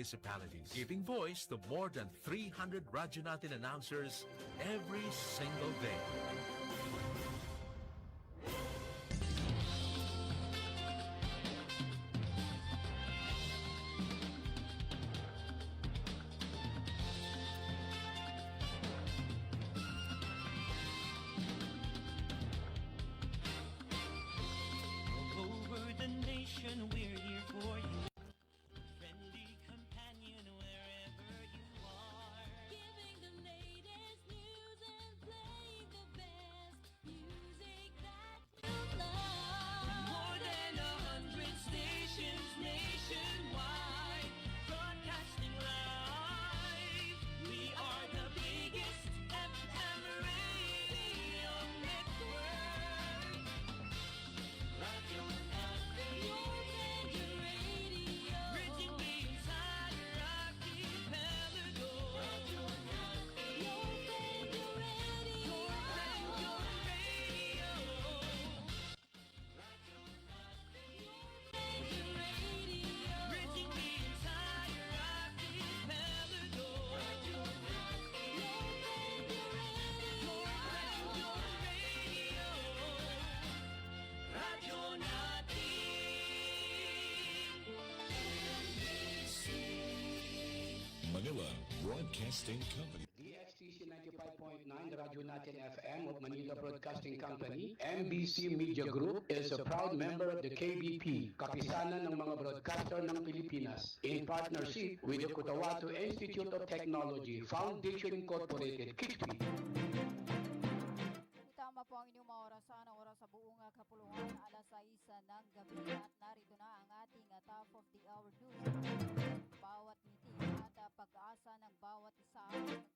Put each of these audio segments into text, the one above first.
municipalities, giving voice to more than 300 Radyo Natin announcers every single day. We're here for you. Friendly companion wherever you are. Giving the latest news and playing the best music that you love. More than 100 stations nationwide, broadcasting live. We are the biggest FM radio network. Radio Manila Broadcasting Company. DXTC 95.9 Radyo Natin FM of Manila Broadcasting Company, MBC Media Group is a proud member of the KBP, Kapisanan ng mga Broadcaster ng Pilipinas, in partnership with the Cotabato Institute of Technology, Foundation Incorporated, KITPI. Tama po ang inyong mga oras sa buong kapuluhan, alas 6 ng gabi at narito na ang ating top of the hour news. Bawat meeting at pag-asa ng bawat isa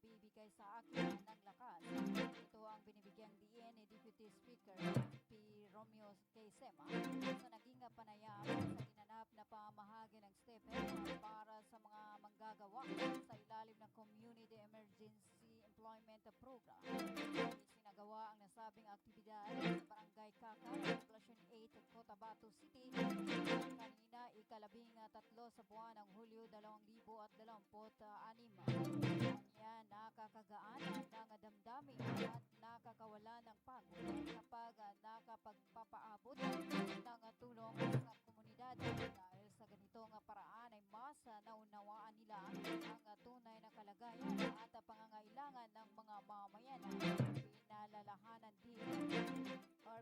nagbibigay sa akin ng lakas. Ito ang binibigyang diin ni Deputy Speaker P. Romeo K. Sema sa naging panayam sa ginanap na pamahagi ng STEPED para sa mga manggagawa sa ilalim ng Community Emergency Employment Program. Sinagawa ang nasabing aktibidad sa Barangay Kaka, Poblacion 8, Cotabato City kanina ikalabing-3 sa buwan ng Hulyo 2026. Kanya nakakagaan ng damdamin at nakakawala ng pagod kapag nakapagpapaabot ng tulong sa komunidad. Dahil sa ganitong paraan ay mas naunawaan nila ang tunay na kalagayan at pangangailangan ng mga mamayan.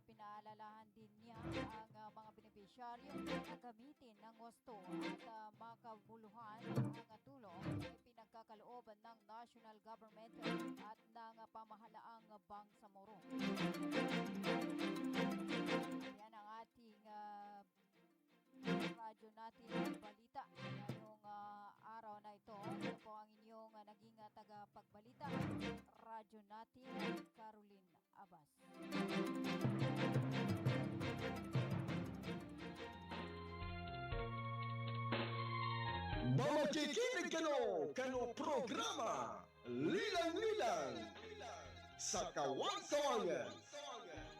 Pinaalalahan din niya ang mga benepisyaryo na gamitin ng wasto at makabuluhan ang tulong ay pinagkakalooban ng national government at ng pamahalaang Bangsamoro. Yan ang ating radyo natin balita ngayong araw na ito. Ito po ang inyong naging tagapagbalita, radyo natin Caroline Abas. Mamakikinig kano programa Lilang-Lilang sa Kawang-Kawangan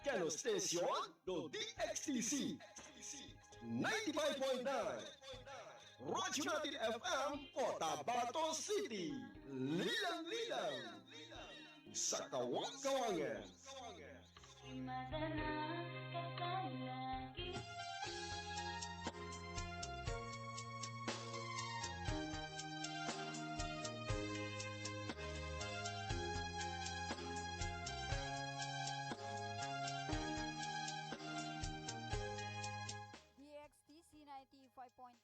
kano station do DXTC 95.9 Radyo Natin FM Cotabato City. Lilang-Lilang sa Kawang-Kawangan. DXTC 95.9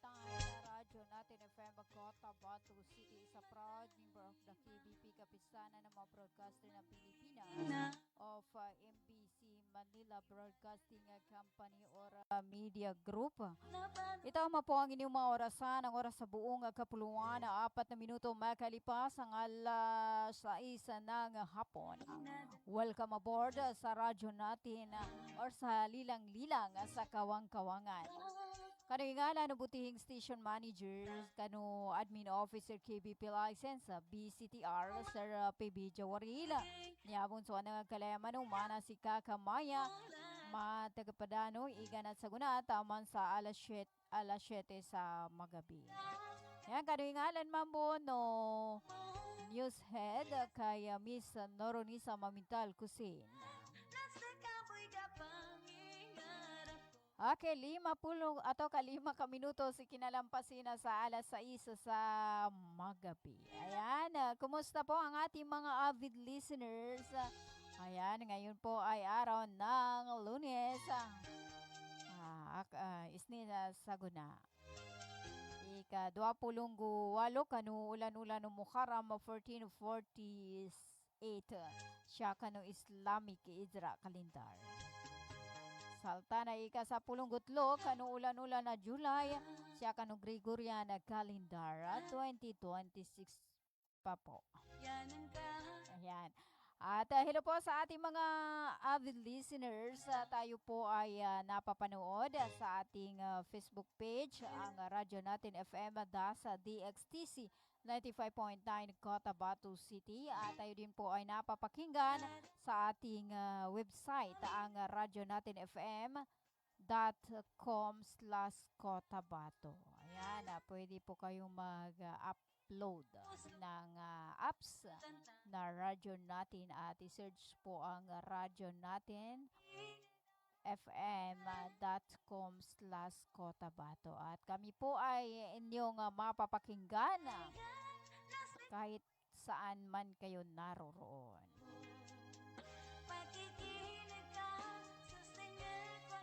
Radyo Natin FM Cotabato City sa proud member of the KBP, Kapisanan ng mga broadcaster ng Pilipinas of MBC Manila Broadcasting Company or Media Group. Itama po ang inyong mga orasan, ang oras sa buong kapuluan na 4 na minuto makalipas ang alas 6 ng hapon. Welcome aboard sa radyo natin or sa Lilang-Lilang sa Kawang-Kawangan. Kano ingala no butihing station managers, kano admin officer KBP license, BCTR, Sir PB Jawarila. Niyabon so anang kalayaman umana si Kakamaya, matagapadano, igan at saguna, taman sa alas 7 sa magabi. Yan, kanuingalan Mambono. News head kay Miss Noronisa Mamintal Kusin. Okay, 50 atau kalima ka minuto si kinalampasin na sa alas 6 sa magabi. Ayan, kumusta po ang ating mga avid listeners? Ayan, ngayon po ay araw ng Lunes. Isnin sa guna. Ika 28 kanu ulan-ulan no Muharram 1448 siya kanu Islamic Idra kalendar. Saltana ika sa 10 kanu ulan-ulan na July siya kanu Gregorian calendar 2026 pa po. Ayan. At hello po sa ating mga avid listeners. Tayo po ay napapanood sa ating Facebook page, ang radyo natin FM sa DXTC 95.9 Cotabato City. At tayo din po ay napapakinggan sa ating website, ang radyo natin fm.com/Cotabato. Ayan, pwede po kayong mag-upload ng apps na radyo natin at i-search po ang radyo natin fm.com/Cotabato at kami po ay inyong mapapakinggan kahit saan man kayo naroroon.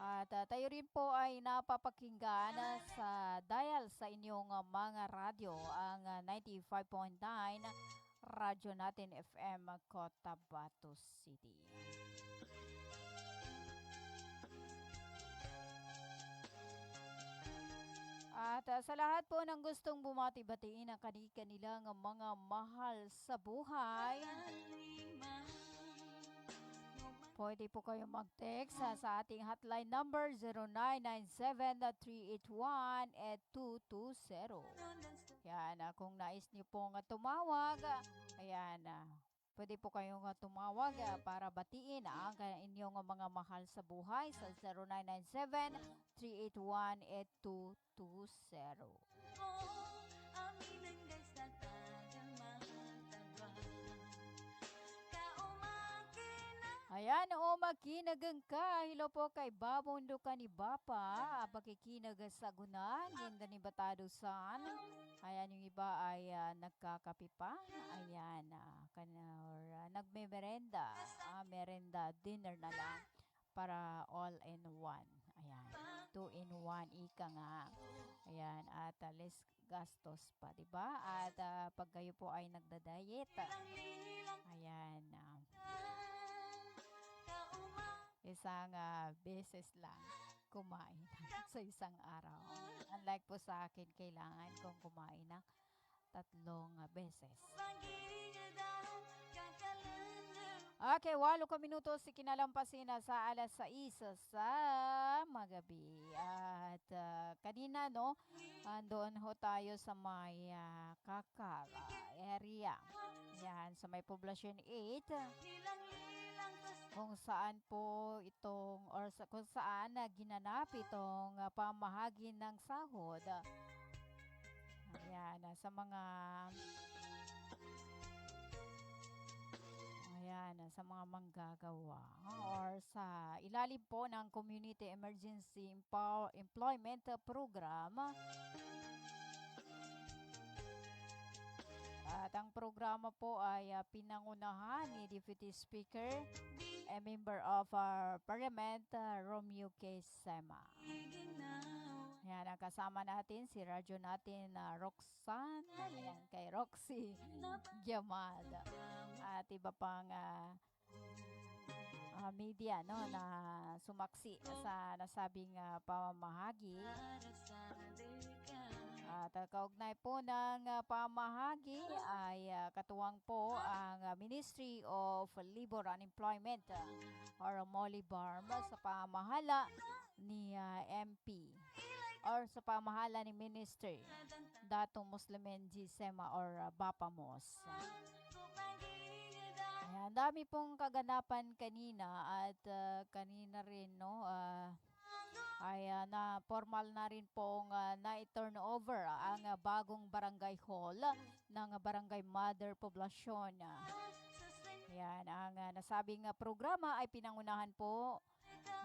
At tayo rin po ay napapakinggan sa dial sa inyong mga radyo, ang 95.9 radyo natin FM Cotabato City. At sa lahat po ng gustong bumati-batiin ang kanilang mga mahal sa buhay, pwede po kayong mag-text sa ating hotline number 0997-381-8220. Yan, kung nais niyo pong tumawag, ayan, pwede po kayong tumawag para batiin ang inyong mga mahal sa buhay sa 0997-381-8220. Ayan, makinagang ka. Hello po kay Babondo ka ni Bapa. Bakikinaga sa gunan. Ganda ni Batado San. Ayan, yung iba ay nagkakape pa. Ayan, nagme-merenda. Merenda, dinner na lang para all in one. Ayan, 2 in 1 ika nga. Ayan, at less gastos pa, diba? At pag kayo po ay nagda-diet, ayan, isang beses lang kumain sa isang araw. Unlike po sa akin, kailangan kong kumain ng 3 beses. Okay, 8 minuto si kinalampasin na sa alas 6 sa magabi. At kanina, no, andoon ho tayo sa may Kakar area. Yan, sa may Poblacion 8. Kung saan po itong kung saan ginanap itong pamahagi ng sahod. Ayan, sa mga manggagawa or sa ilalim po ng Community Emergency Employment Program. At ang programa po ay pinangunahan ni Deputy Speaker, a member of our Parliament, Romeo K. Sema. Yan, ang kasama natin si radyo natin Roxanne, ayan, kay Roxy Giamad, at iba pang media, no, na sumaksi sa nasabing pamamahagi. At kaugnay po ng pamahagi ay katuwang po ang Ministry of Labor and Employment or MOLIBARM sa pamahala ni MP or sa pamahala ni Ministry Datong Muslimen G. Sema or Bapamos. Ayan, dami pong kaganapan kanina at kanina rin, no, ay na formal na rin pong na-turn over ang bagong barangay hall ng Barangay Mother Poblacion. Yan, ang nasabing programa ay pinangunahan po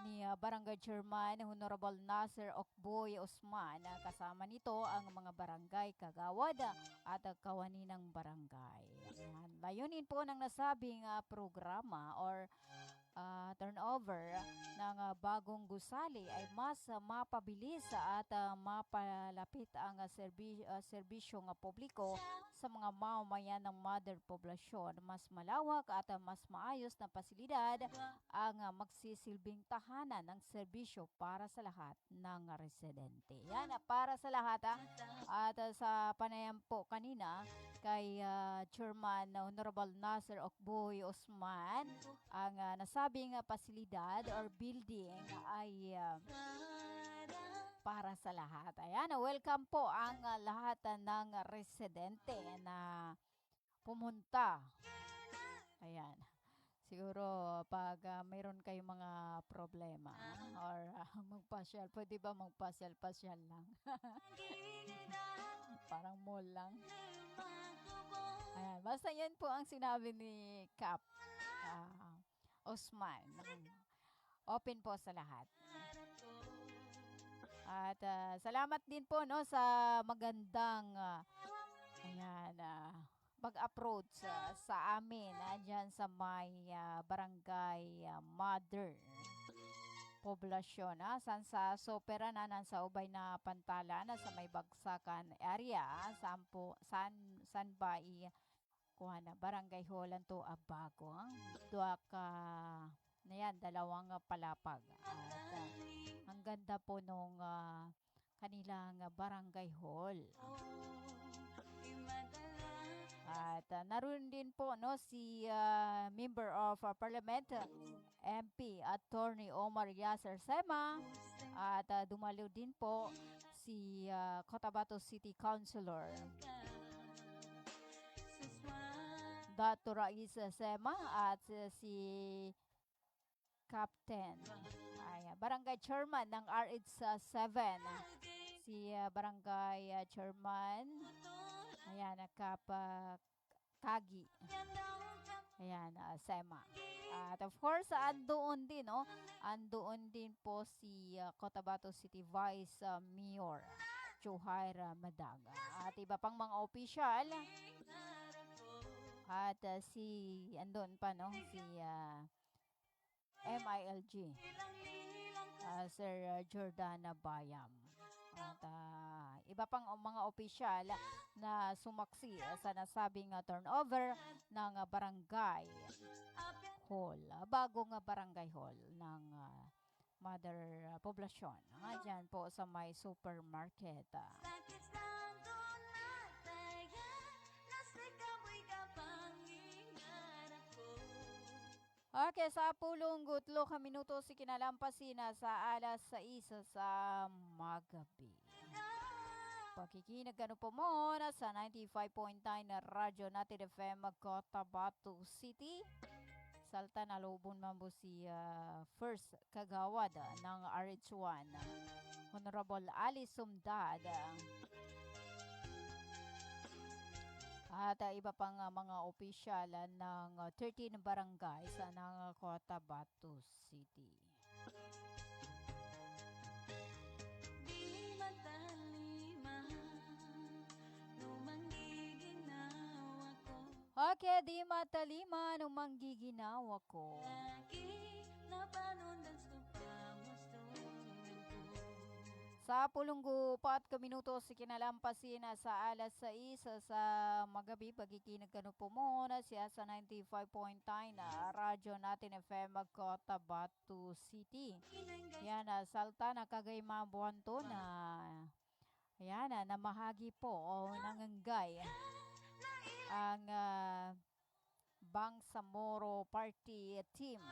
ni Barangay Chairman Honorable Nasser Okboy Osman. Kasama nito ang mga barangay kagawad at kawani ng barangay. Yan. Layunin po ng nasabing programa or turnover ng bagong gusali ay mas mapabilis at mapalapit ang serbisyong publiko sa mga mamamayan ng Mother Poblacion. Mas malawak at mas maayos na pasilidad ang magsisilbing tahanan ng serbisyo para sa lahat ng residente. Yan, para sa lahat. At sa panayam po kanina kay Chairman Honorable Nasser Okboy Osman, ang nasabing pasilidad or building ay para sa lahat. Ayan, welcome po ang lahat ng residente na pumunta. Ayan. Siguro pag mayroon kayong mga problema or magpasyal, pwede ba magpasyal-pasyal lang? Parang mall lang. Ayan, basta yan po ang sinabi ni Cap Osman. Open po sa lahat. At salamat din po no sa magandang pag-approach sa amin dyan sa may barangay Mother Poblacion. San sa Sopera na nasa ubay na pantala na sa may Bagsakan area. San ba kuha barangay Holland to Abago. Dua ka na yan, dalawang palapag. At ang ganda po nung kanilang barangay hall. At naroon din po no si Member of Parliament MP Attorney Omar Yasser Sema at dumalo din po si Cotabato City Councilor Dato Raisa Sema at si Captain Barangay Chairman ng RH7 si Barangay Chairman Kagi. Ayan, Sema. At of course, andoon din, no? Andoon din po si Cotabato City Vice Mayor Chuhaira Madaga. At iba pang mga opisyal. At andun pa, no? Si MILG. Sir Jordana Bayam. At iba pang mga opisyal na sumaksi sa nasabing turnover ng barangay hall, bagong barangay hall ng Mother Poblacion. Dyan po sa may supermarket. Okay, sa pulong gutlo ka minuto si kinalampasin na sa alas 6 sa magabi. Pakikinig po mo na sa 95.9 na Radyo Natin FM Cotabato City. Salta na lubon man po si First Kagawad ng RH1, Honorable Alice Sumdad. At iba pang mga opisyal ng 13 barangay sa ng Cotabato City. Okay, di matalima nung manggiginawa ko. Sa pulunggo 4 minuto si kinalampasin sa alas 6 sa magabi pagkikinig po muna siya sa 95.9 na Radyo Natin FM Cotabato City. Yan, salta na kagayma buwan to na yan, namahagi po o nanganggay ang Bangsamoro Party Team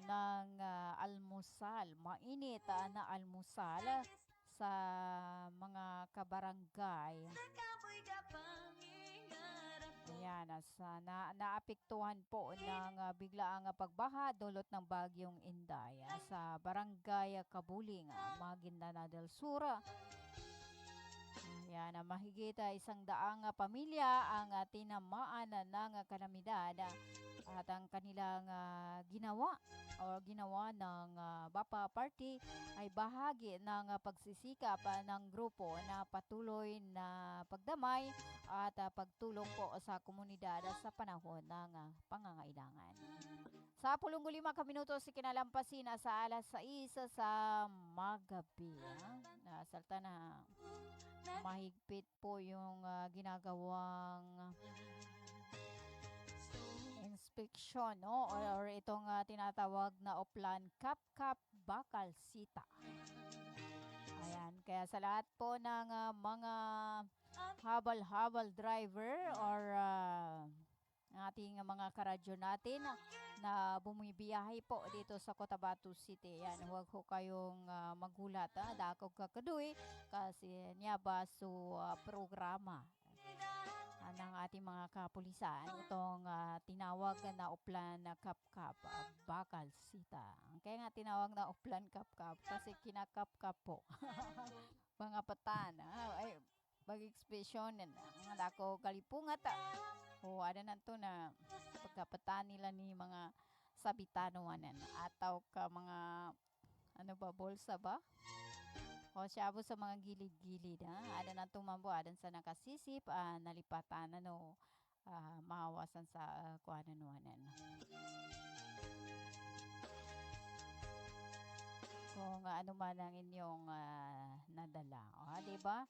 ng almusal, mainit na almusal sa mga kabarangay. Ayan, naapektuhan po ng biglaang pagbaha dulot ng bagyong Inday sa Barangay Kabuling, Maguindanao del Sur. Ayan, mahigit 100 pamilya ang tinamaan ng kalamidad at ang kanilang ginawa ng Bapa Party ay bahagi ng pagsisikap ng grupo na patuloy na pagdamay at pagtulong po sa komunidad sa panahon ng pangangailangan. Sa 15 minutos ikinalampasin sa alas 6 sa magabi. Nasalta na mahigpit po yung ginagawang inspection, no? Or itong tinatawag na Oplan Kap-Kap Bakal Sita. Ayan, kaya sa lahat po ng mga habal-habal driver or ating mga karadyo natin na bumibiyahe po dito sa Cotabato City. Yan, huwag ho kayong magulat. Dakog kakaduy kasi niya ba so programa ng ating mga kapulisan itong tinawag na Oplan Kap-Kap Bakal Sita. Kaya nga tinawag na Oplan Kap-Kap kasi kinakap-kap po mga patan. Ay, bag-ekspresyon nga dako kalipungat. O ada nanto na pagkapatan nila ni mga sabitanuanan ataw ka mga ano ba, bolsa ba? O siyabo sa mga gilid-gilid, ha? Ada na tumambo, adan sa nakasisip, nalipatan, mahawasan sa kuananuanan. Kung ano man ang inyong nadala. O, diba?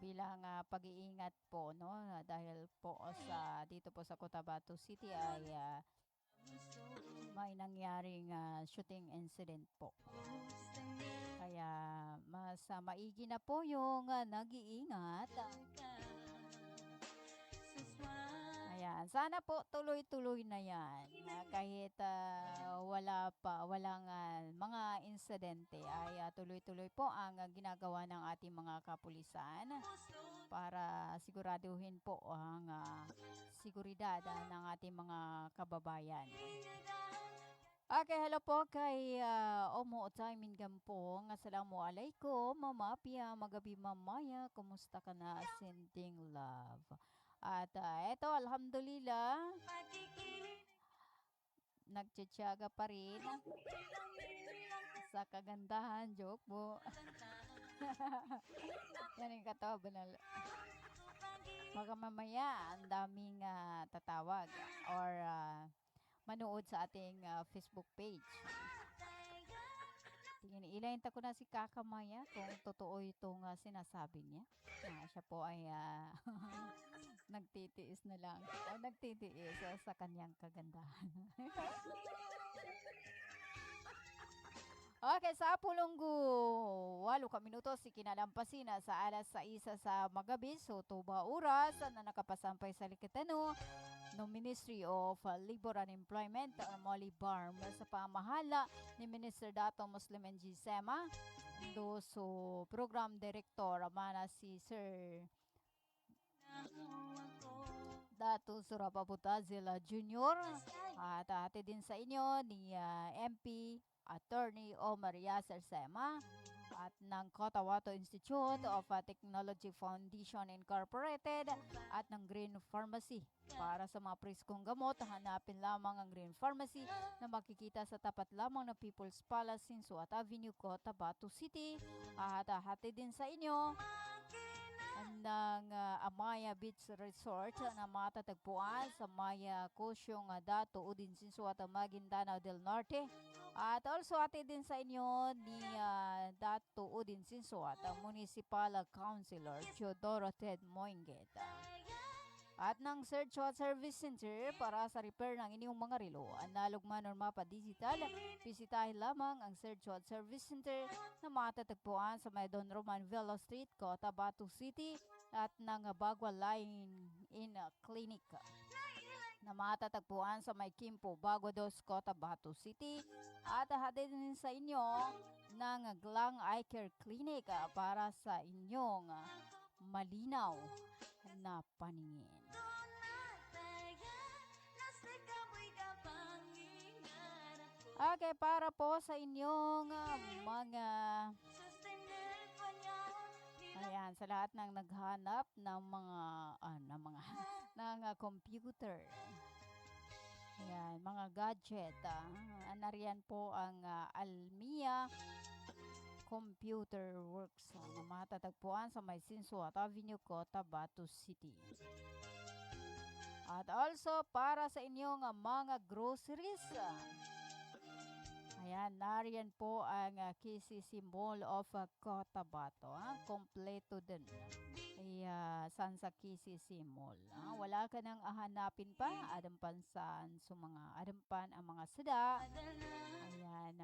Bilang pag-iingat po, no? Dahil po dito po sa Cotabato City ay may nangyaring shooting incident po. Kaya mas maigi na po yung nag-iingat. Ayan, sana po tuloy-tuloy na yan. Kahit walang mga insidente ay tuloy-tuloy po ang ginagawa ng ating mga kapulisan para siguraduhin po ang seguridad ng ating mga kababayan. Okay, hello po kay Omo Taimin Gampong. Assalamualaikum, Mama Pia, magabi mamaya. Kumusta ka na, sending love? At eto, alhamdulillah, nagtsatsaga pa rin sa kagandahan. Joke po. Yan yung katawa, banal. Baka mamaya, ang daming tatawag or manood sa ating Facebook page. Tingin, ilayin ko na si Kaka Maya kung totoo itong sinasabi niya. Siya po ay nagtitiis na lang. O nagtitiis sa kanyang kagandahan. Okay, sa Pulonggo, 8 minutos ikinalampasin sa alas 6 sa magabi. So, tuba oras na nakapasampay sa Likitano ng Ministry of Labor and Employment or Molly Barm sa pamahala ni Minister Dato Muslim NG Sema. So, Program Director mana si Sir Dato Surapabutazil Jr. At ate din sa inyo ni MP Attorney Omar Yasser Sema at ng Cotabato Institute of Technology Foundation Incorporated at ng Green Pharmacy. Para sa mga preskong gamot, hanapin lamang ang Green Pharmacy na makikita sa tapat lamang ng People's Palace, Sinsuat Avenue, Cotabato City. At hati din sa inyo ng Amaya Beach Resort na matatagpuan sa Maya Cosyong Dato Udin Sinsuat Maguindanao del Norte. At also ate din sa inyo ni Dato Udin Sinsuat Municipal Councilor Teodoro Ted Moinget. At ng Search What Service Center para sa repair ng inyong mga relo, analog man or mapa digital, bisitahin lamang ang Search What Service Center na matatagpuan sa may Don Roman Velo Street, Cotabato City at ng Bagua Line in Clinic na matatagpuan sa may Kimpo, Bagua Dos, Cotabato City. At hatid din sa inyo ng Glang Eye Care Clinic para sa inyong malinaw na paningin. Okay, para po sa inyong mga ayan, sa lahat ng naghanap ng mga ng computer. Ayan, mga gadget. Nariyan po ang Almia Computer Works na matatagpuan sa May Sinsuat Avenue, Cotabato City. At also para sa inyong mga groceries. Ayan, nariyan po ang KCC Mall of Cotabato. Kompleto din. San sa KCC Mall. Wala ka nang hahanapin pa. Adampan saan sa mga adampan ang mga sada. Ayan,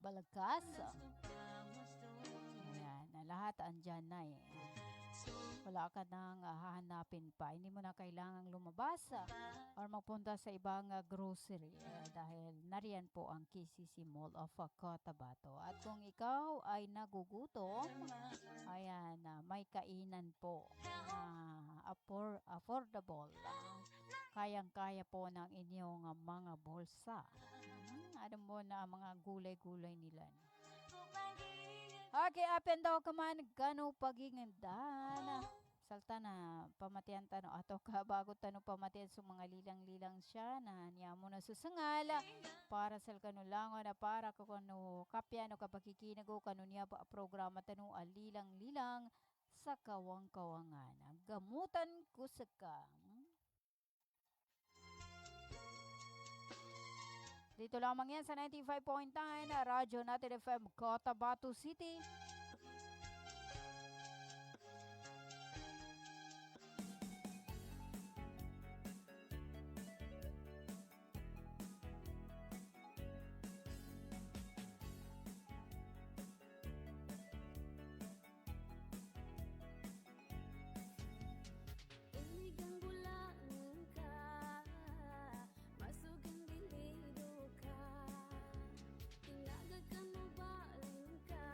balagkas. Ayan, lahat andyan na eh. Wala ka nang hahanapin pa. Hindi mo na kailangang lumabas or magpunta sa ibang grocery dahil nariyan po ang KCC Mall of Cotabato. At kung ikaw ay nagugutom, ayan, may kainan po affordable. Kayang-kaya po ng inyong mga bulsa. Alam mo na mga gulay-gulay nila. Okay, up and down kaman gano pagingandan. Salta na pamatian tano ato ka bago tano pamatian sa mga lilang-lilang siya na niya mo na susangal para sa kanulangon na para ko kano kapya no kapakikinago kano niya pa programa tano alilang-lilang sa kawang-kawangan. Gamutan ko sa ka. Dito lamang yan sa 95.9 Radyo Natin FM, Cotabato City. Iligang bulangan ka, masugang dilido ka, tinagad ka mo baling ka,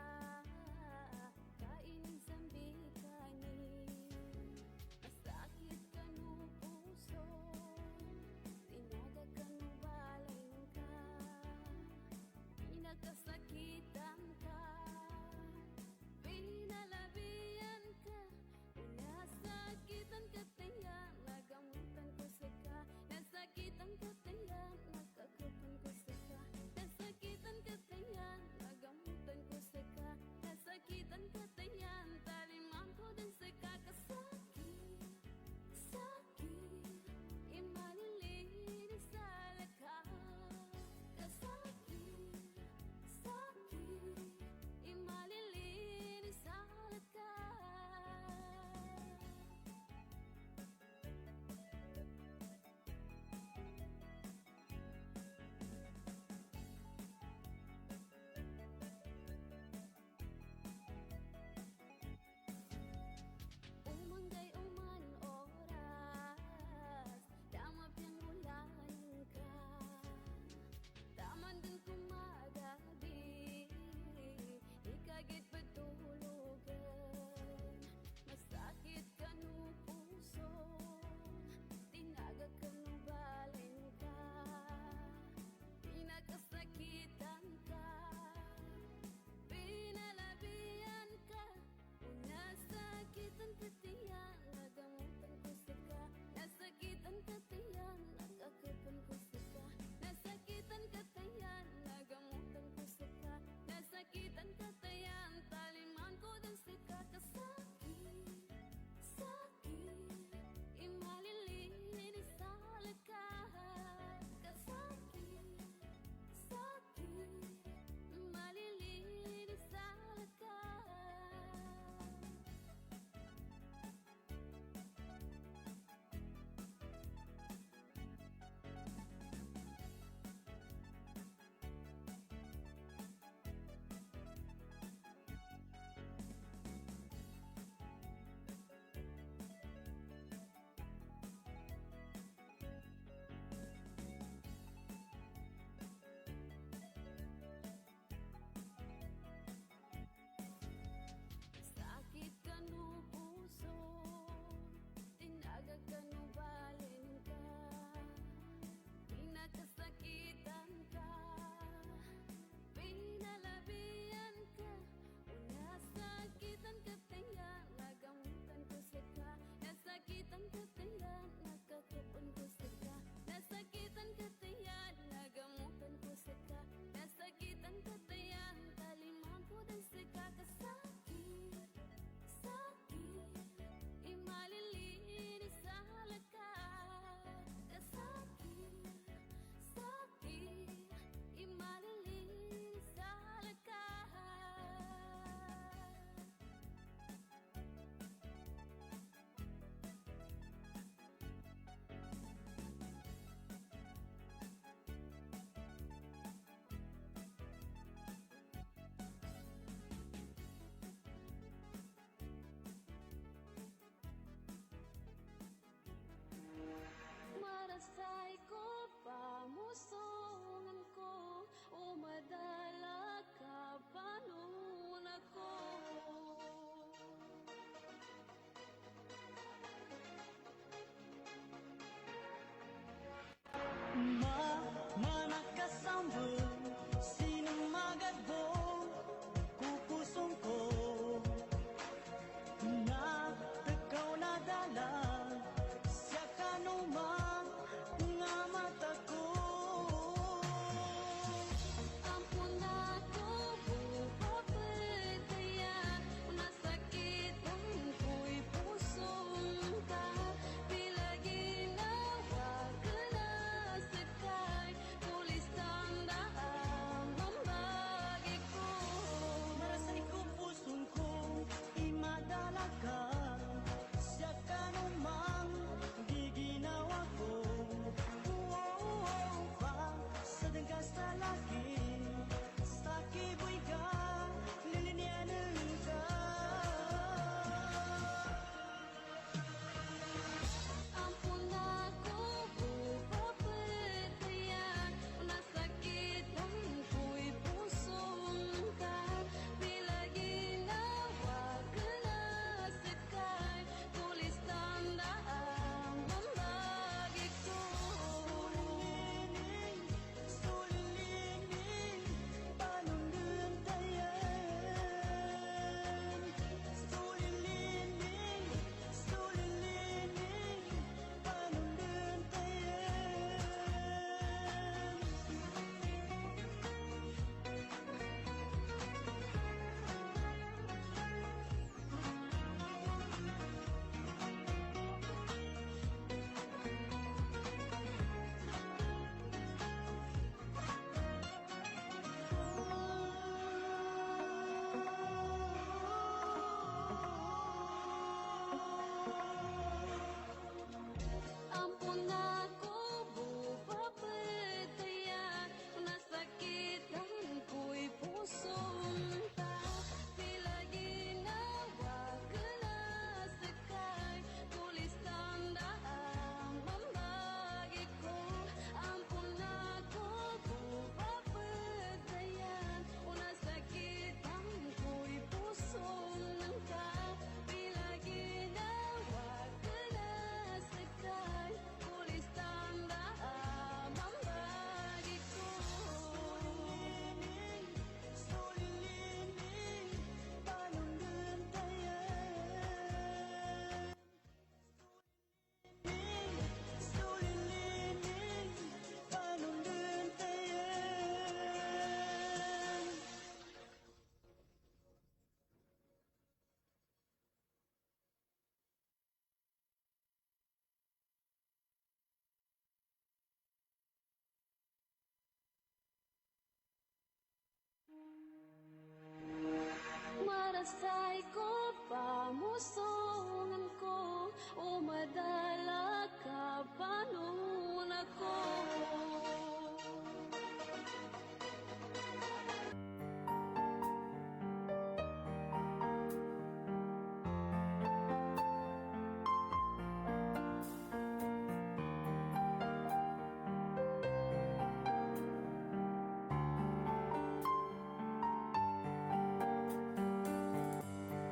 kapusoan ko, umadala ka panon ako.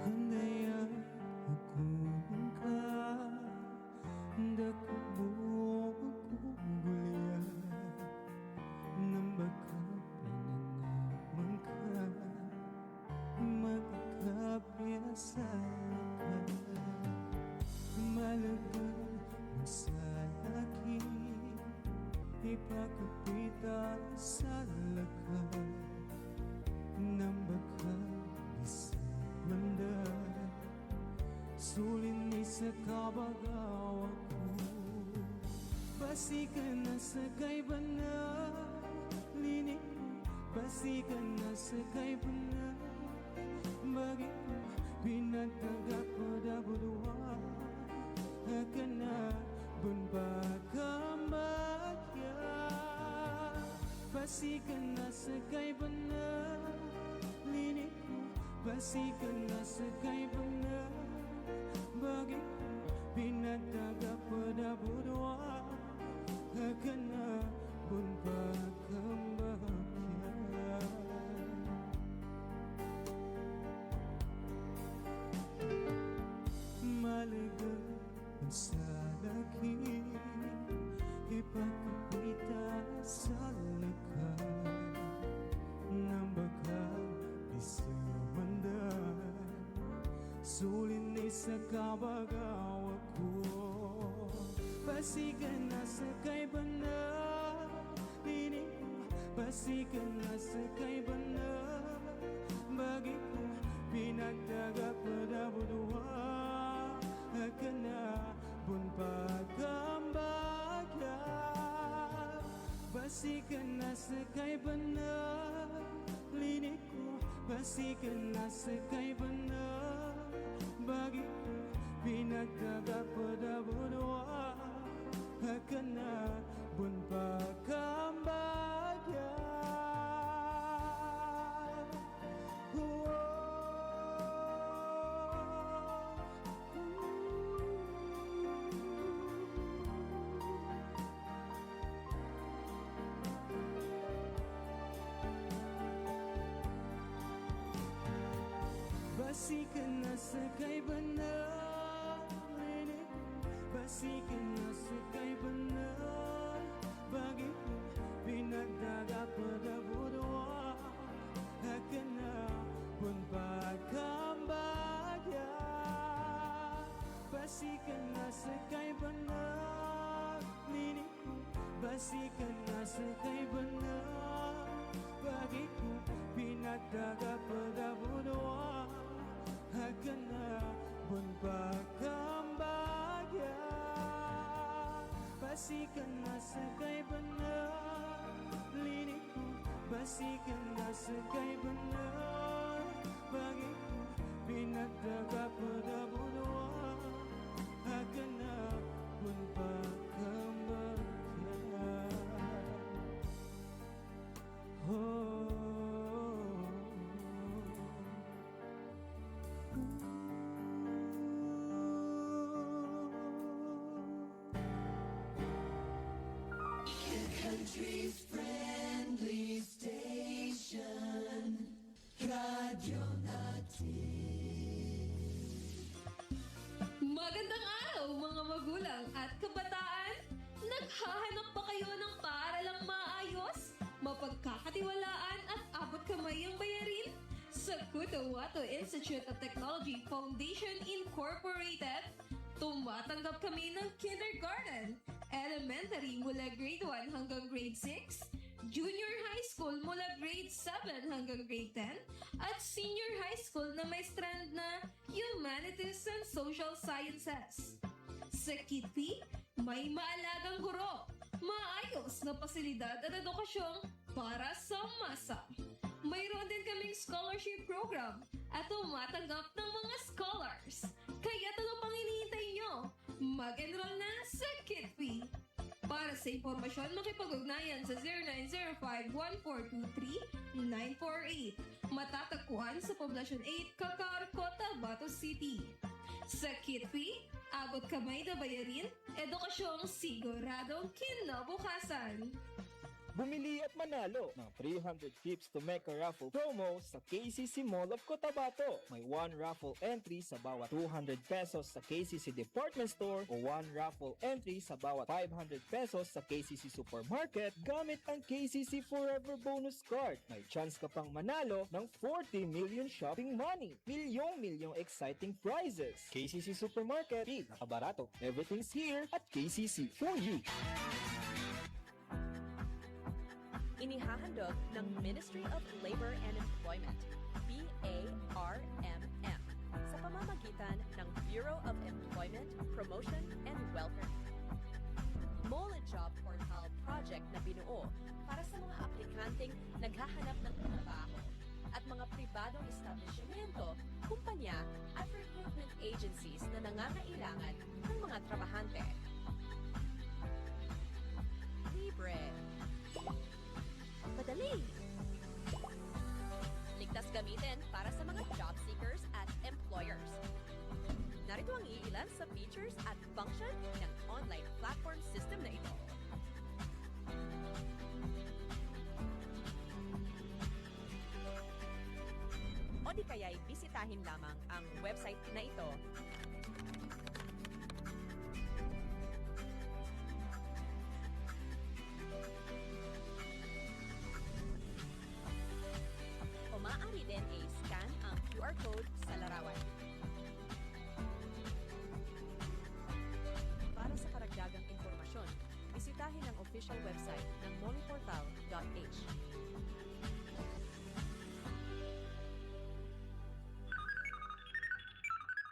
Handaya hukuman ka, dako mo magkugulian, nang baka pinangaman ka, magkapiasa ka, malagang magsalaki, ipakapita sa lakad, nang baka manda sulin ni sa kabagaw ako, basikan na sa kaibana linik, basikan na sa kaibana bagi ko binagkagak padabudwa akan na bunpagambagya, basikan na sa kaibana linik ko, basikan na sa kaibana bagi ko binataga padabudwa akan na bunpagambagya. Malagang sa laki, ipakapita sa lakad, nang baka isimandan, sulin ni sa kabagaw ako, basikan na sa kaibana linik ko, basikan na sa kaibana bagi ko pinagtaga padabudwa akan na bunpagambagya, basikan na sa kaibana linik ko, basikan na sa kaibana bagi ko pinagtaga padabudwa akan na bunpagambagya. Basikan na sa kaibana linik, basikan na sa kaibana bagi ko pinagdaga padabudwa akan na bunpagambagya, basikan na sa kaibana linik ko, basikan na sa kaibana bagi ko pinagdaga padabudwa akan na bunpagambagya, basikan na sa kaibana linik ko, basikan na sa kaibana bagi ko pinagdaga padabudwa akan na bunpagambagya. Country's friendly station, Radio Natin. Magandang araw mga magulang at kabataan! Naghahanap ba kayo ng paaralang maayos, mapagkakatiwalaan at abot kamay ang bayarin? Sa Cotahuato Institute of Technology Foundation Incorporated, tumatanggap kami ng kindergarten, elementary mula grade 1 hanggang grade 6, junior high school mula grade 7 hanggang grade 10, at senior high school na may strand na Humanities and Social Sciences. Sa Kitpi, may maalagang guro, maayos na pasilidad at edukasyong para sa masa. Mayroon din kaming scholarship program at tumatanggap ng mga scholars. Kaya ano pang hinihintay nyo? Mag-enroll na sa KidFree. Para sa impormasyon, makipag-ugnayan sa 0905-1423-948. Matatagpuan sa Poblacion 8, Cacar, Cotabato City. Sa KidFree, abot kamay na bayarin, edukasyong siguradong kinabukasan. Bumili at manalo ng 300 tips to make a raffle promo sa KCC Mall of Cotabato. May 1 raffle entry sa bawat 200 pesos sa KCC Department Store o 1 raffle entry sa bawat 500 pesos sa KCC Supermarket gamit ang KCC Forever Bonus Card. May chance ka pang manalo ng 40 million shopping money. Milyong exciting prizes. KCC Supermarket, nakabarato. Everything's here at KCC for you. Inihahandog ng Ministry of Labor and Employment, BARMM, sa pamamagitan ng Bureau of Employment, Promotion and Welfare. Mole Job Portal project na binuo para sa mga aplikanteng naghahanap ng trabaho at mga pribadong establishmento, kumpanya at recruitment agencies na nangangailangan ng mga trabahante. Libre. Madali. Ligtas gamitin para sa mga job seekers at employers. Narito ang iilan sa features at function ng online platform system na ito. O di kaya'y bisitahin lamang ang website na ito. O maaari din i-scan ang QR code sa larawan. Para sa karagdagang impormasyon, bisitahin ang official website ng moleportal.h.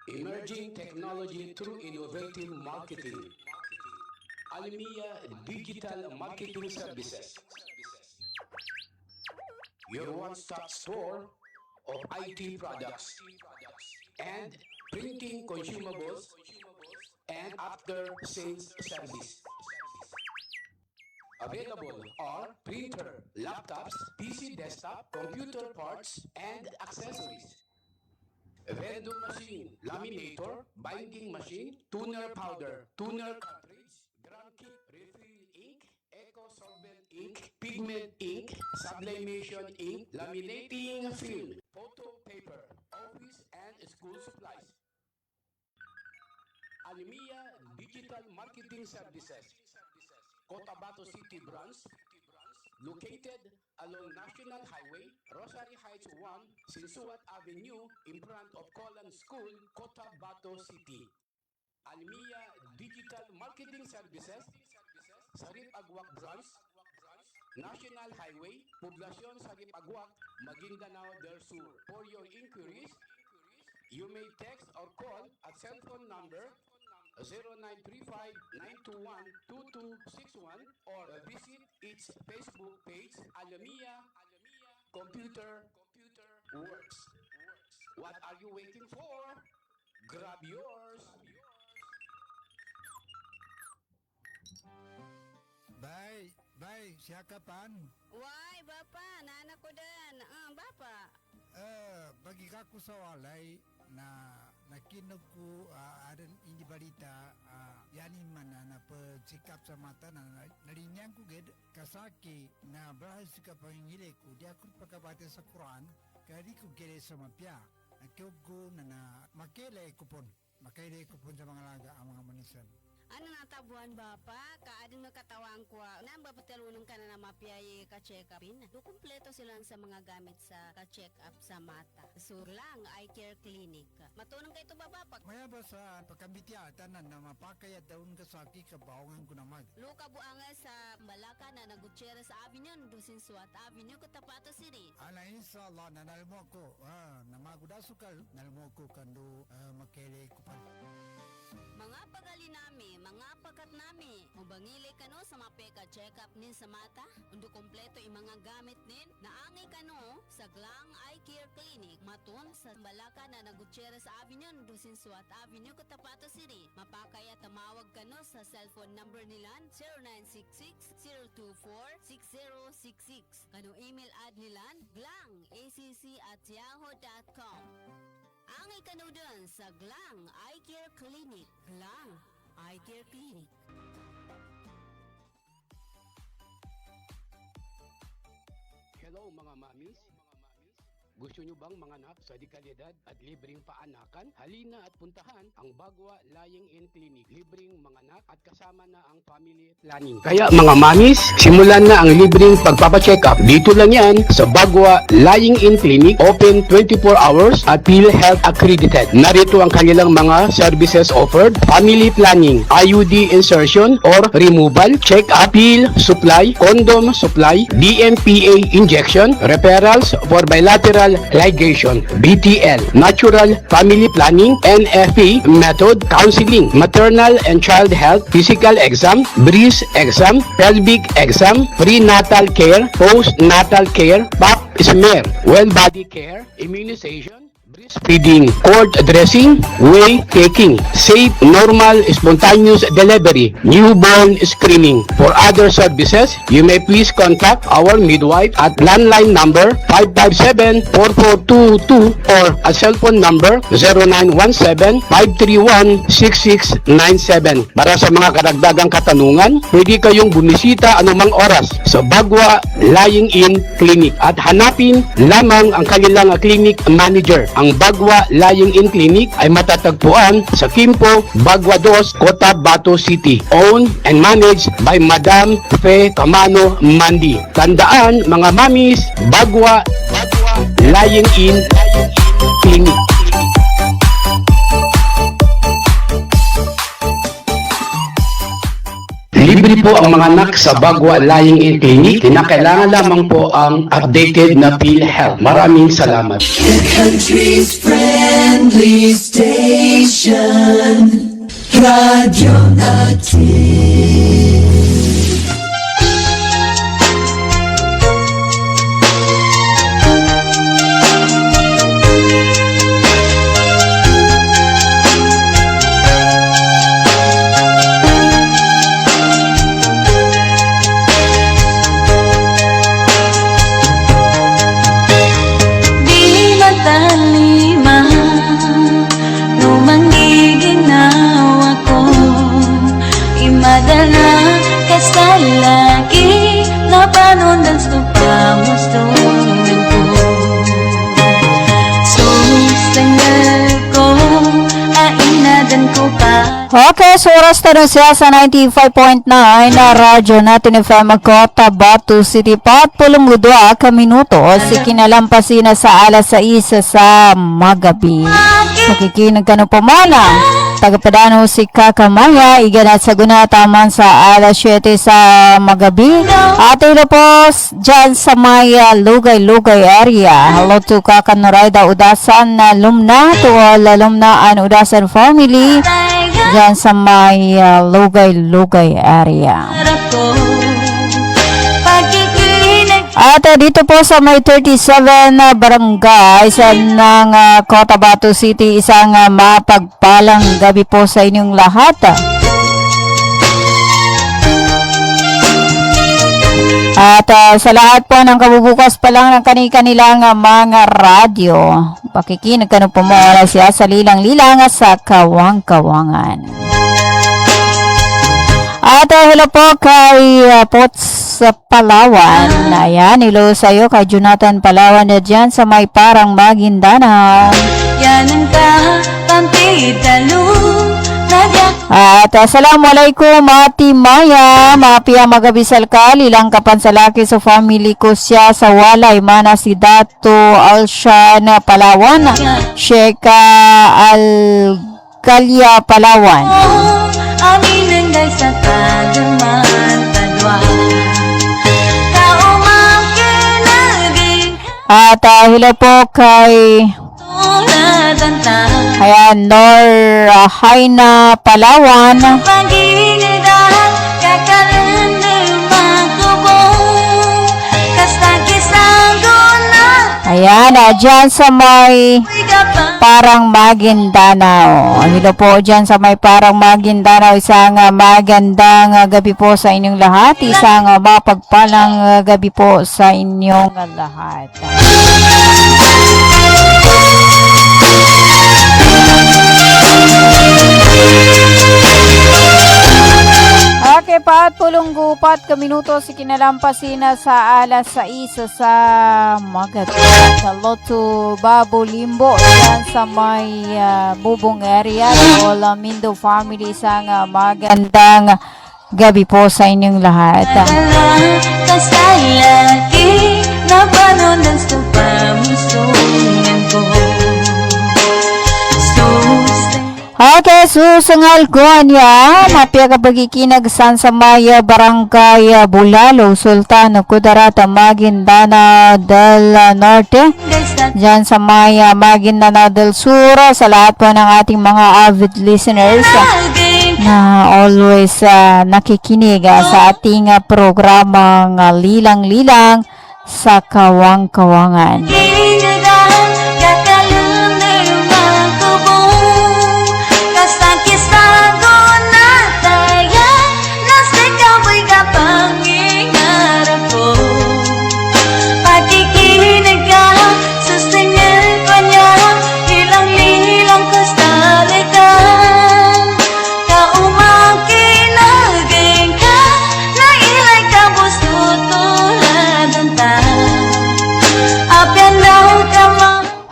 Emerging technology through innovative marketing. Almia Digital Marketing Services. Your one-stop store of IT products and printing consumables and after-sales service. Available are printer, laptops, PC desktop, computer parts, and accessories. Vending machine, laminator, binding machine, tuner powder, tuner cartridge, gram kit, refill ink, eco solvent ink, pigment ink, sublimation ink, laminating film, photo paper, office and school supplies. Almia Digital Marketing Services, Cotabato City branch, located along National Highway, Rosary Heights 1, Sinsuat Avenue, in front of Colan School, Cotabato City. Almia Digital Marketing Services, Sarip Agwak branch, National Highway, Poblacion Sarip Agwak, Maguindanao del Sur. For your inquiries, you may text or call at cell phone number 0935-921-2261 or visit its Facebook page, Almia Computer Works. What are you waiting for? Grab yours! Bay, siya kapan? Why, Bapa, nana ko din. Bapa. Bagi kaku sa walay na nakinog ko adan hindi balita yani mana na pagsikap sa mata na narinyang ko ged kasaki na bahas ka pangile ko di ako pagkabate sa Quran kadi ko gere sa mapya nakyogo na makele kupon sa mga laga ang mga manisan. Ano natabuan, Bapa? Kaadin na katawang ko. Namba patalunong ka na mapiyay ka-check upin. Kumpleto silang sa mga gamit sa ka-check up sa mata. Surlang Eye Care Clinic. Matunong kayo ito ba, Bapa? Maya ba sa pagkambitiatan na mapakayat daun ka sa aki kabawangan ko namag? Luka buanga sa Malaka na Gutierrez Avenue, Dusin Suat Avenue, Cotabato City. Ala inshallah na nalmo ko. Namagudasukal nalmo ko kando makele ko pa. Mga pagali nami, mga pakat nami. Mubangili ka no sa mapeka check-up nin sa mata. Undo kompleto yung mga gamit nin. Naangi ka no sa Glang Eye Care Clinic. maton sa Balaka na Gutierrez Avenue, Dusin Suat Avenue, Cotabato City. Mapakaya tamawag ka no sa cellphone number nila 0966-024-6066. Kano email ad nila glangacc@yahoo.com. Ang ikano dun sa Glang Eye Care Clinic. Glang Eye Care Clinic. Hello mga mamis. Gusto nyo bang manganak sa dekalidad at libreng paanakan? Halina at puntahan ang Bagwa Lying-in Clinic. Libreng manganak at kasama na ang family planning. Kaya mga mamis, simulan na ang libreng pagpapacheck up. Dito lang yan sa Bagwa Lying-in Clinic. Open 24 hours at PhilHealth accredited. Narito ang kanilang mga services offered. Family planning, IUD insertion or removal, check up, pill supply, condom supply, DMPA injection, referrals for bilateral ligation, BTL, natural family planning, NFP method, counseling, maternal and child health, physical exam, breast exam, pelvic exam, prenatal care, postnatal care, pap smear, well body care, immunization, breastfeeding, cord dressing, weight taking, safe, normal, spontaneous delivery, newborn screening. For other services, you may please contact our midwife at landline number 557-4422 or a cellphone number 0917-531-6697. Para sa mga karagdagang katanungan, pwede kayong bumisita anumang oras sa Bagwa Lying-in Clinic at hanapin lamang ang kanilang clinic manager. Ang Bagwa Lying-in Clinic ay matatagpuan sa Kimpo, Bagwa 2, Cotabato City. Owned and managed by Madam Fe Camano Mandi. Tandaan mga mamis, Bagwa Lying-in Clinic. Libre po ang mga anak sa Bagwa Lying-in Clinic. Kinakailangan lamang po ang updated na PhilHealth. Maraming salamat. The country's friendly station, Radio Natin. Okay, so oras na rin siya sa 95.9 na radyo natin FM Cotabato City. 42 minuto si kinalampasin na sa alas 6 sa magabi. Makikinig ka na pamana. Tagapadano si Kakamaya, iganat sa gunataman sa alas 7 sa magabi. At ilo po dyan sa may Lugay-Lugay area. Hello to Kakanurayda Udasan na Lumna, to all Lumna and Udasan family dyan sa may Lugay-Lugay area. At dito po sa may 37 na barangay sa ng Cotabato City, isang mapagpalang gabi po sa inyong lahat. At sa lahat po ng kabubukas pa lang ng kanilang mga radyo, pakikinig ka na po mo siya sa lilang-lilang sa Kawang-Kawangan. At hello po kay Pots sa Palawan. Ayan, hello sa iyo kay Jonathan Palawan na dyan sa may parang Maguindanao. Yan ang At assalamualaikum Ati Maya, mapia magabisal ka, lilang kapan sa laki sa family ko siya sa walay mana si Dato Alshan Palawan, Sheka Algalia Palawan. Amin ang sa tagaman tadwa. At hello po kay ayan, Nor Haina Palawan. Ayan, dyan sa may parang Maguindanao. Hello po dyan sa may parang Maguindanao. Isang magandang gabi po sa inyong lahat. Isang mapagpalang gabi po sa inyong lahat. Okay, 44 kaminuto si kinalampasin na sa alas 6 sa Magatang. Hello to Babu Limbo yan sa may Bubong area. All Mindo family, isang magandang gabi po sa inyong lahat. Okay, susungal ko niya. Napia kapag ikinagsan sa maya barangay Bulalo, Sultano, Kudarata, Maguindanao del Norte. Diyan sa maya Maguindanao del Sur. Sa lahat po ng ating mga avid listeners na always nakikinig sa ating programang Lilang-Lilang sa Kawang-Kawangan.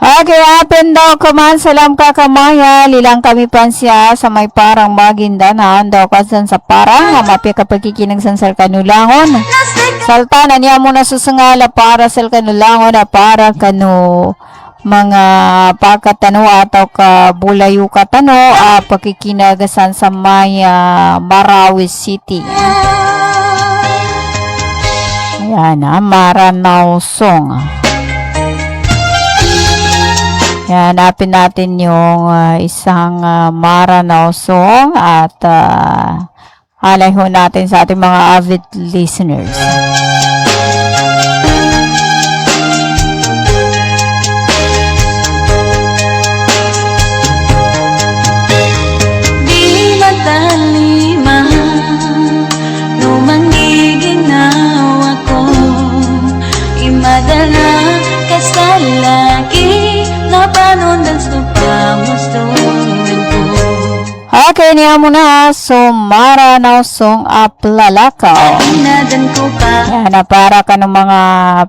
Okay, apen daw kuman salam kakamaya lilang kami pansya sa may parang Maguindanao daw kasan sa parang mapi kapag kikinagsan sa kanulangon. Saltanan niya muna susungala para sa kanulangon na para kanu mga pagkatano atau kabulayo katano pakikinagasan sa may Marawi City. Ayan, Maranao Song. Yan, hanapin natin yung isang Maranao song at alay ho natin sa ating mga avid listeners. Di matalima, lumangiginaw ako, imadala ka sa laki. Okay, niya muna so Maranao song aplalakaw. Yan na para ka ng mga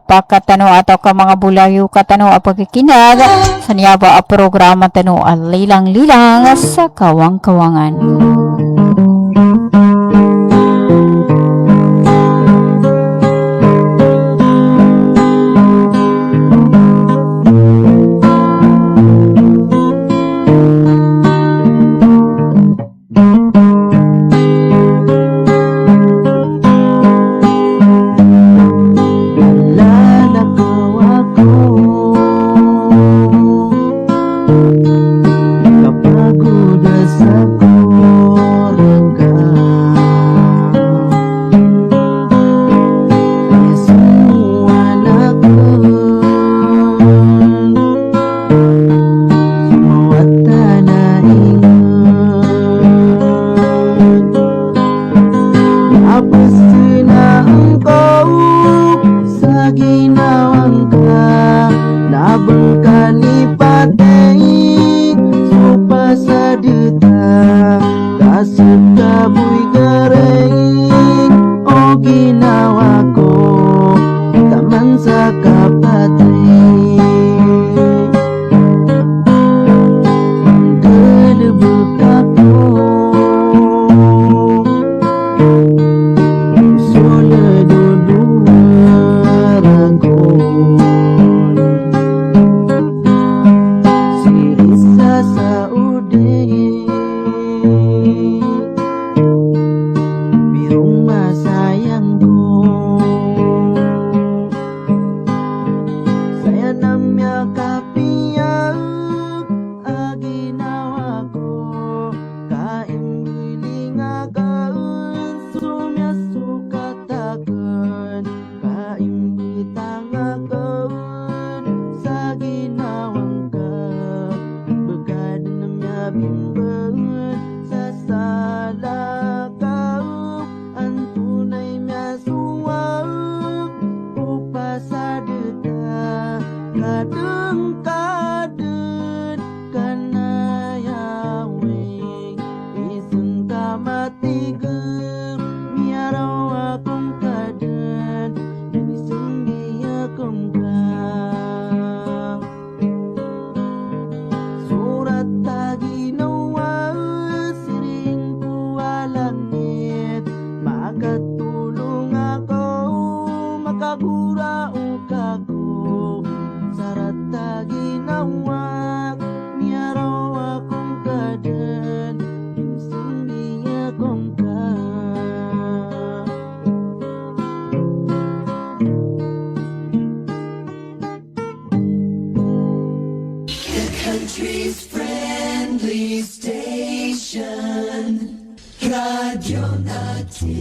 pakatano atau ka mga bulayo katano a pagkikinag sa niya ba a programa tano Lilang-Lilang sa Kawang-Kawangan. Kapag udas ako imbeun sasala kau antunai mia suwauk upasadeta kadeng kaden kana yawe isun kamati ger miarau akong kaden dan isun dia kongkang surat taginawa siring kualangit makatulong ako makagura ukago sarat taginawa miaraw akong kaden isun dia kongkang The country's friendly station, Radio Natin.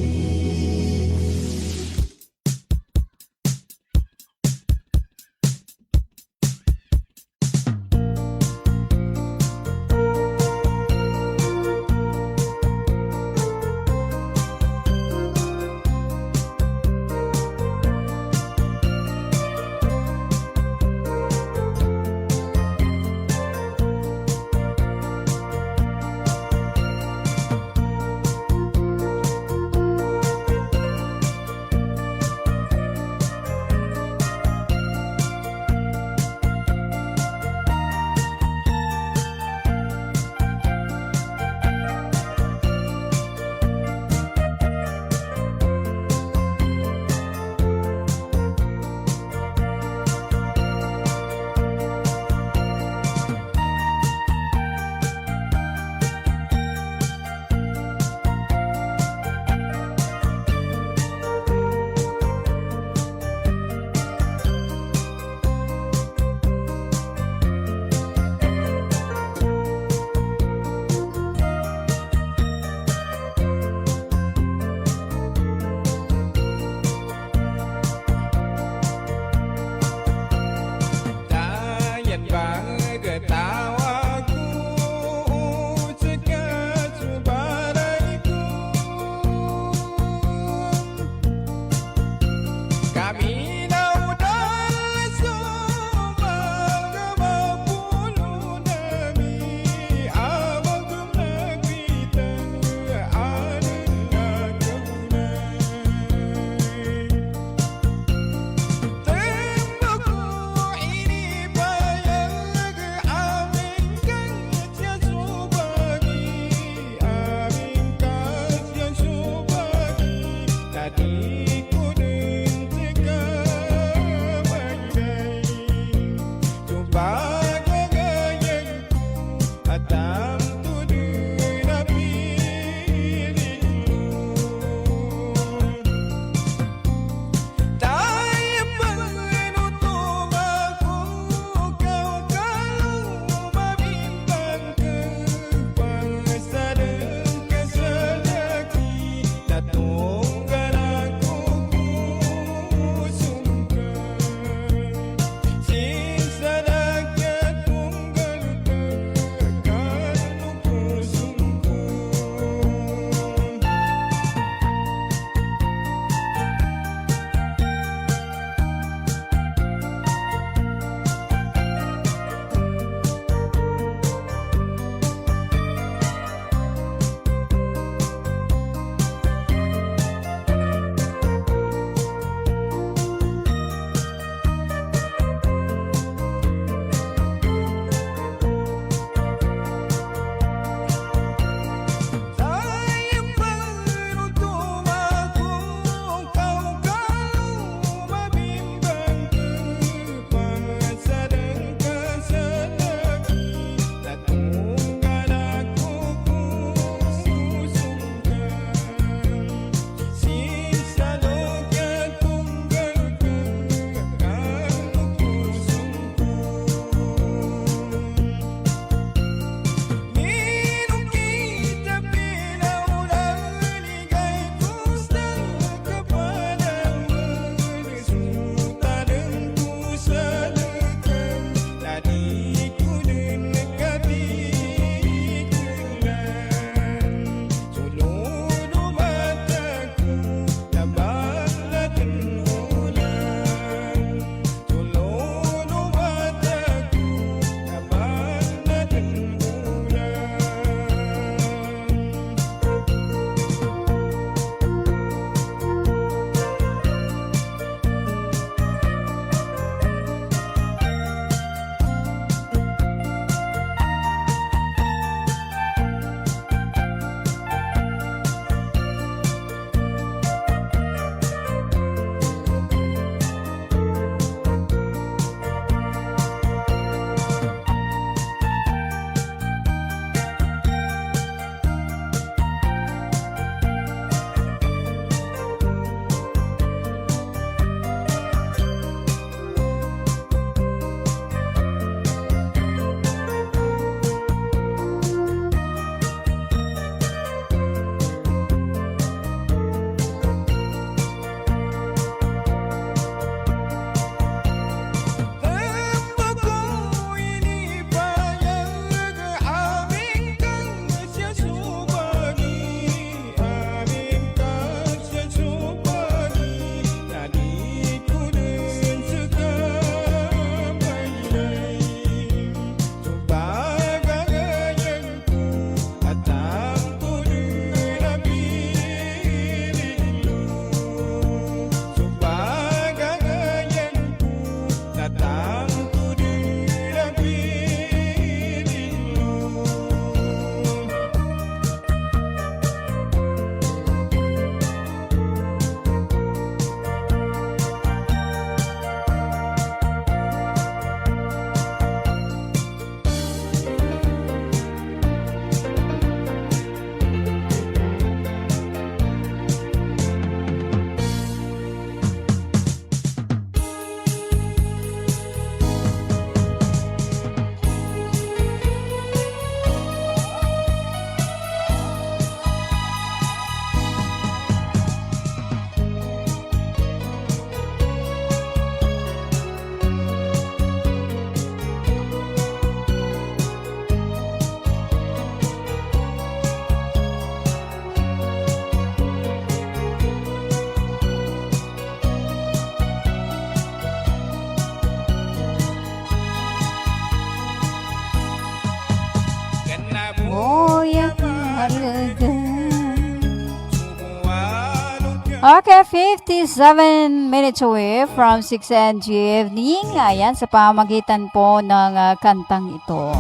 Okay, 57 minutes away from 6 and evening. Ayan, sa pamagitan po ng kantang ito.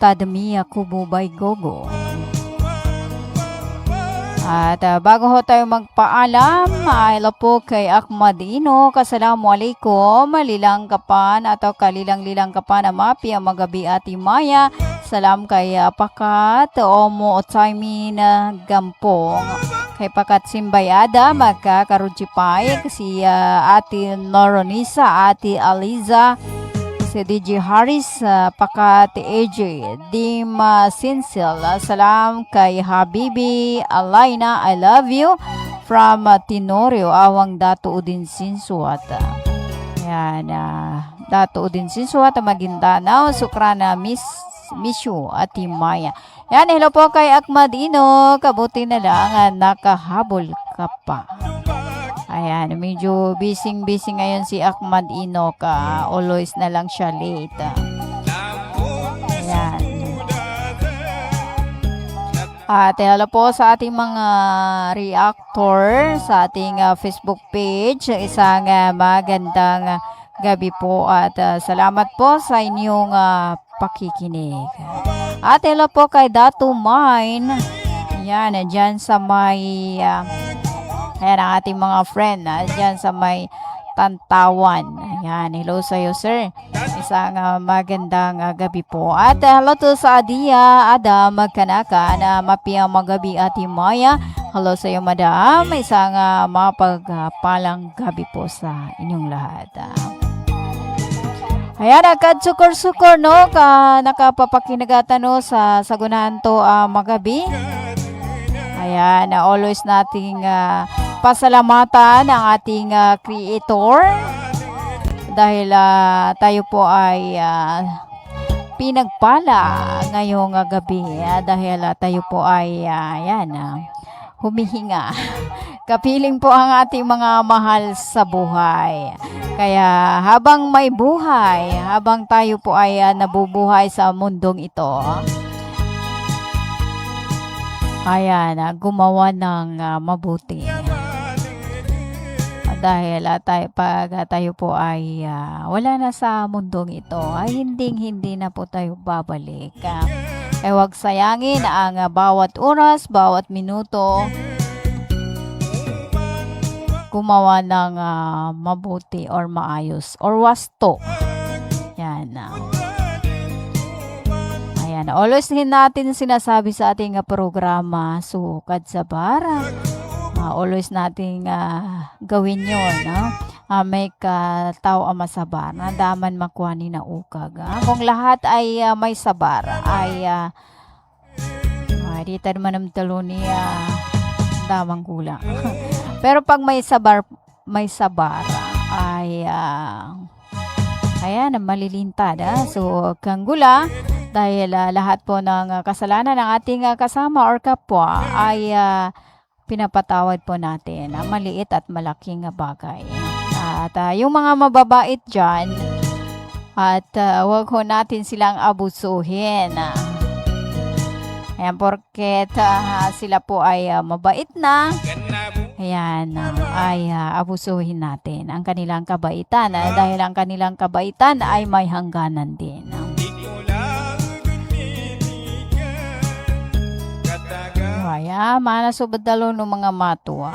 Tadamiya Kububay Gogo. At bago ho tayo magpaalam, hello po kay Akmadino. Assalamualaikum. Lilang kapan atau kalilang-lilang kapan amapi ang magabi ati Maya. Salam kay Pakat Omo Otaymin Gampong. Kay Pakat Simbayada, magkakarujipay si ati Noronisa, ati Aliza, si DJ Harris, Pakat AJ, Dim Sinsil. Salam kay Habibi Alaina, I love you. From Tenorio, Awang Dato Udin Sinsuat. Yan, Dato Udin Sinsuat, Maguindanao, Sukrana Miss you, Ati Maya. Yan, hello po kay Akmadino. Kabuti na lang, nakahabol ka pa. Ayan, medyo busy ngayon si Ahmad Ino ka. Always na lang siya late. Ayan. At hello po sa ating mga reactor sa ating Facebook page. Isang magandang gabi po at salamat po sa inyong pakikinig. At hello po kay Dato Mine. Yan, dyan sa may ayan ang ating mga friend dyan sa may Tantawan. Ayan, hello sa iyo sir. Isang magandang gabi po. At hello to sa Adia Adam Kanaka na mapiyang magabi ati Maya. Hello sa iyo madam. Isang mapagpalang gabi po sa inyong lahat. Ayan, agad-sukor-sukor no, nakapapakinagatan no sa sagunahan to magabi. Ayan, always nating pasalamatan ang ating creator dahil tayo po ay pinagpala ngayong gabi dahil tayo po ay humihinga. Kapiling po ang ating mga mahal sa buhay. Kaya habang may buhay, habang tayo po ay nabubuhay sa mundong ito, ayan, gumawa ng mabuti. Dahil pag tayo po ay wala na sa mundong ito, ay hindi na po tayo babalik. Huwag sayangin ang bawat oras, bawat minuto, gumawa ng mabuti or maayos or wasto. Yan. Ayan. Always natin sinasabi sa ating programa, sukad sa bara. Always nating gawin yun. May katao ang masabar. Daman makuha ni na ukag. Kung lahat ay may sabar, ay di tayo manamtalo niya damang kulang. Pero pag may sabar ay ayan, malilintad. So, kanggula, dahil lahat po ng kasalanan ng ating kasama or kapwa ay pinapatawad po natin. Maliit at malaking bagay. At yung mga mababait dyan, at huwag ho natin silang abusuhin. Ayan, porket sila po ay mabait na, ayan, ay abusuhin natin ang kanilang kabaitan dahil ang kanilang kabaitan ay may hangganan din. Kaya, manasubadalo ng mga matuwa.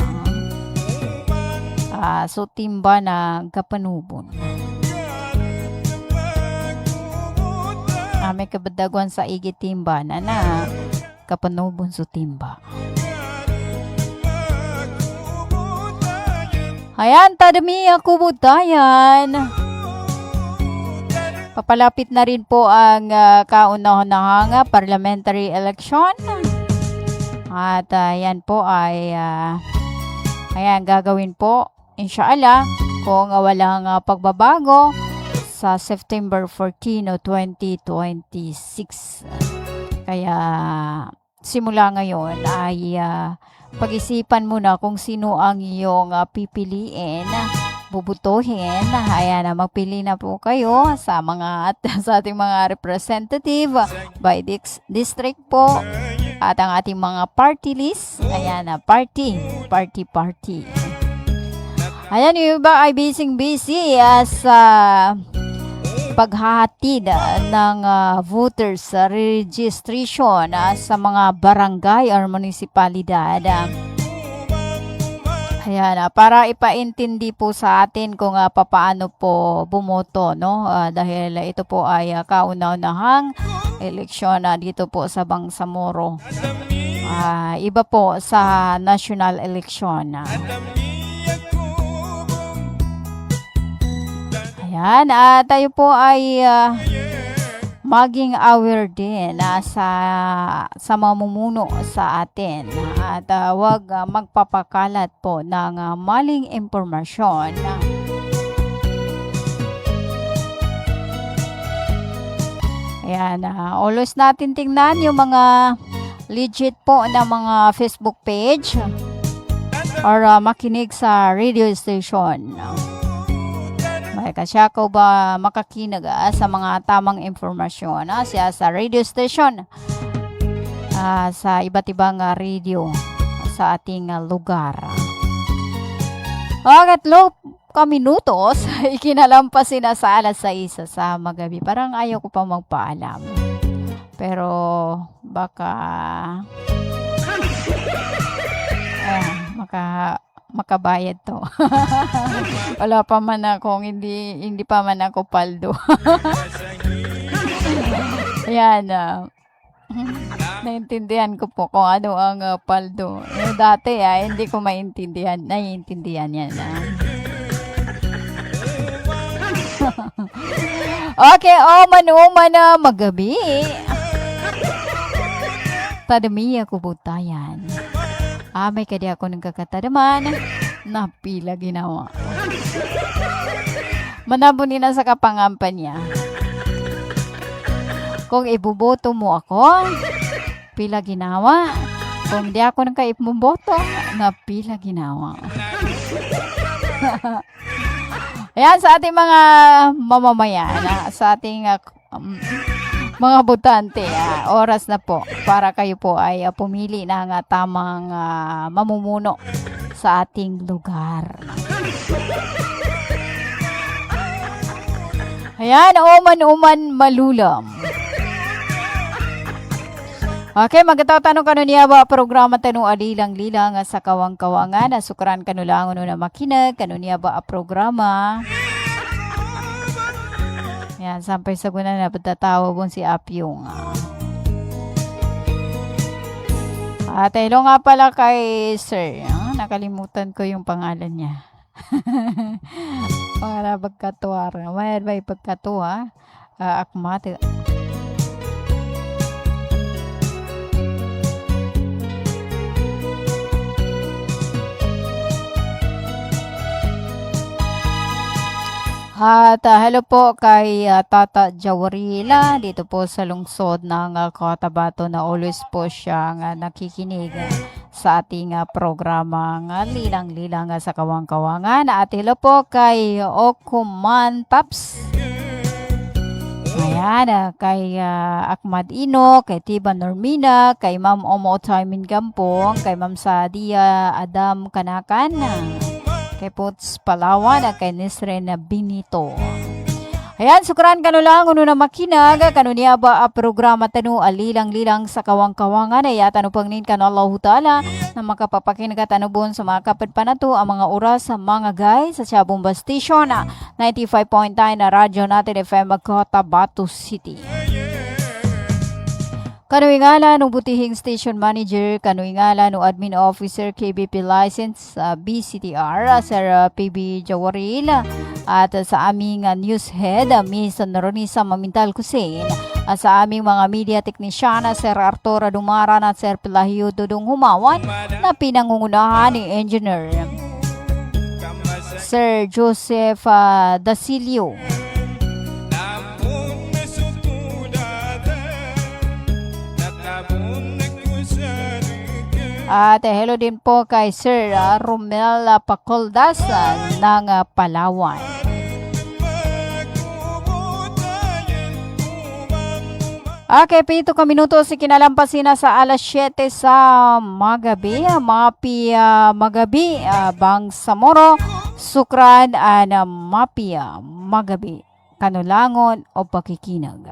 So, timba na kapanubon. May kabadaguan sa igitimba na kapanubon sa timba. Ayan, tadami kubudayan. Papalapit na rin po ang kauna-unahang parliamentary election. At yan po ay ayan, gagawin po inshallah kung walang pagbabago sa September 14 o 2026. Kaya simula ngayon ay pag-isipan muna kung sino ang iyong pipiliin, bubutuhin. Ayan, magpili na po kayo sa mga sa ating mga representative by district po. At ang ating mga party list, ayan na, party. Ayan, yung iba ay busy sa paghahatid ng voters registration sa mga barangay or munisipalidad. Ayan, para ipaintindi po sa atin kung papaano po bumoto, no? Dahil ito po ay kauna-unahang eleksyon dito po sa Bangsamoro. Iba po sa national election. Ayan, tayo po ay maging aware din sa mamumuno sa atin at huwag magpapakalat po ng maling impormasyon. Ayan, always natin tingnan yung mga legit po na mga Facebook page or makinig sa radio station. Kasi ako ba makakinag sa mga tamang informasyon siya sa radio station sa iba't ibang radio sa ating lugar. Katlo minutos ikinalampasin na sa alas 6 sa magabi. Parang ayaw ko pa magpaalam. Pero baka makabayad to. Wala pa man akong hindi pa man ako paldo. Ayan. Naintindihan ko po kung ano ang paldo. Dati hindi ko naiintindihan yan. Okay, man na magabi. Tadamiya ko butayan. May kadi ako ng kakatadaman na pila ginawa. Manabunin na sa kapangampan niya. Kung ibuboto mo ako, pila ginawa. Kung di ako nang kaipumoboto, na pila ginawa. Ayan, sa ating mga mamamayan, sa ating mga botante, oras na po para kayo po ay pumili ng tamang mamumuno sa ating lugar. Ayan, uman malulam. Okay, magtatanong kanu niya ba programa tanong alilang-lilang sa kawang-kawangan. Sukran kanu lang na makinag kanu niya ba programa. Yan, sampai sa guna na patatawa po si Apyong. Hello nga pala kay Sir. Nakalimutan ko yung pangalan niya. Para pagkatuwa. May pagkatuwa. Akmat. At hello po kay Tata Jawarila dito po sa lungsod ng Cotabato na always po siyang nakikinig sa ating programang Lilang-Lilang sa Kawang-Kawangan. At hello po kay Okuman Paps. Ayan, kay Ahmad Ino, kay Tiba Normina, kay Ma'am Omo Taimin Gampong, kay Ma'am Sadia Adam Kanakan, kay Puts Palawan at kay Nisren Binito. Ayan, sukran kanu lang uno na makinag kanu niya ba programa tanu alilang-lilang sa kawang-kawangan ay atano pangnin kanu Allahu Ta'ala na makapapakinag tanubon sa mga kapit pa na to ang mga oras sa mga guys sa Chabumba Station 95.9 na radyo natin FM Cotabato City. Kanuingala no butihing station manager, kanuingala no admin officer KBP license BCTR, Sir PB Jawaril, at sa aming news head, Miss Ronisa Mamintal Kusin, at sa aming mga media technician, Sir Arturo Dumaran at Sir Pelahio Dudong Humawan, na pinangungunahan ni Engineer Sir Joseph Dasilio. At hello din po kay Sir Romel Pacoldas ng Palawan. Okay, pito ka minuto si kinalampasin na sa alas 7 sa magabi, mapia magabi, Bangsamoro, Sukran, Mapia magabi, Kanulangon o Pakikinag.